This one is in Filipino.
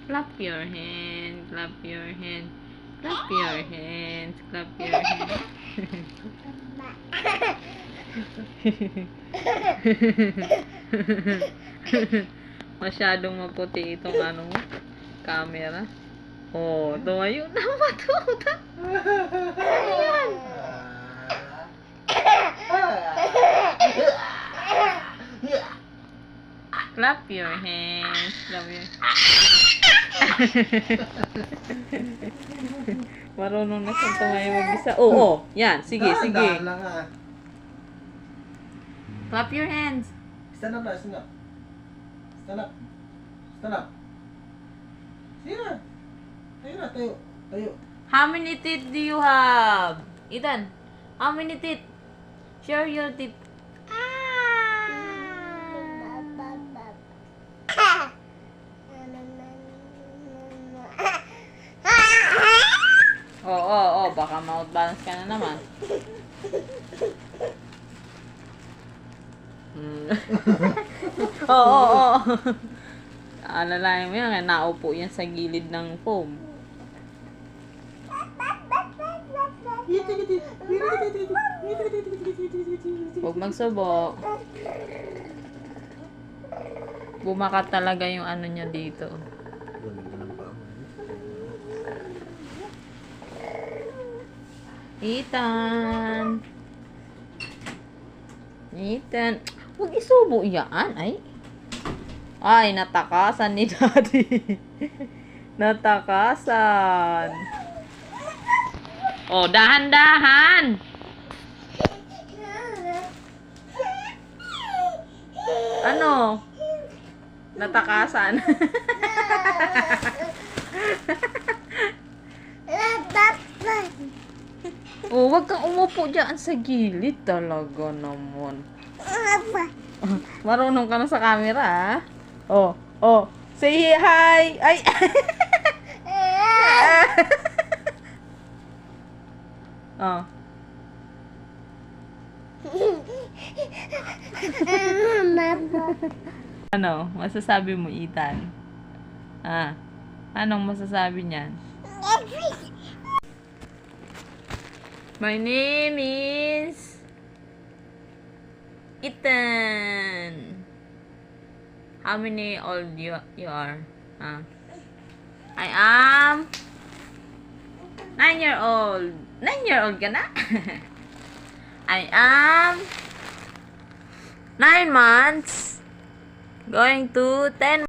Clap your hand, clap your hand, clap your hands, clap your hands. Masyadong maputi itong ano, camera. Oh, tumayo na matuta. Ayan. Clap your hands, clap your Marunong na siyang tumayo mag-isa. Oo, yan. Sige, sige. Dahan lang ah. Clap your hands. Stand up na, stand up. Stand up. Stand up. Sige na. Tayo na, tayo. Tayo. How many teeth do you have? Ethan, how many teeth? Share your teeth. Oo, baka mouth balance ka na naman. Oo. Alalayan mo yan, naupo yan sa gilid ng foam. Huwag magsubok. Bumakat talaga yung ano niya dito. Ethan. Ethan. Huwag isubo yan. Ay, natakasan ni Daddy. Natakasan. Oh, dahan-dahan. Ano? Natakasan. Oh, wag kang umupo dyan sa gilid talaga naman. Marunong ka na sa camera, ha? Oh. Say hi! Ay! Oh. Ano? Masasabi mo, Ethan? Anong masasabi niyan? My name is Ethan. How many old you are? I am 9-year-old. 9-year-old ka na? I am 9 months. Going to 10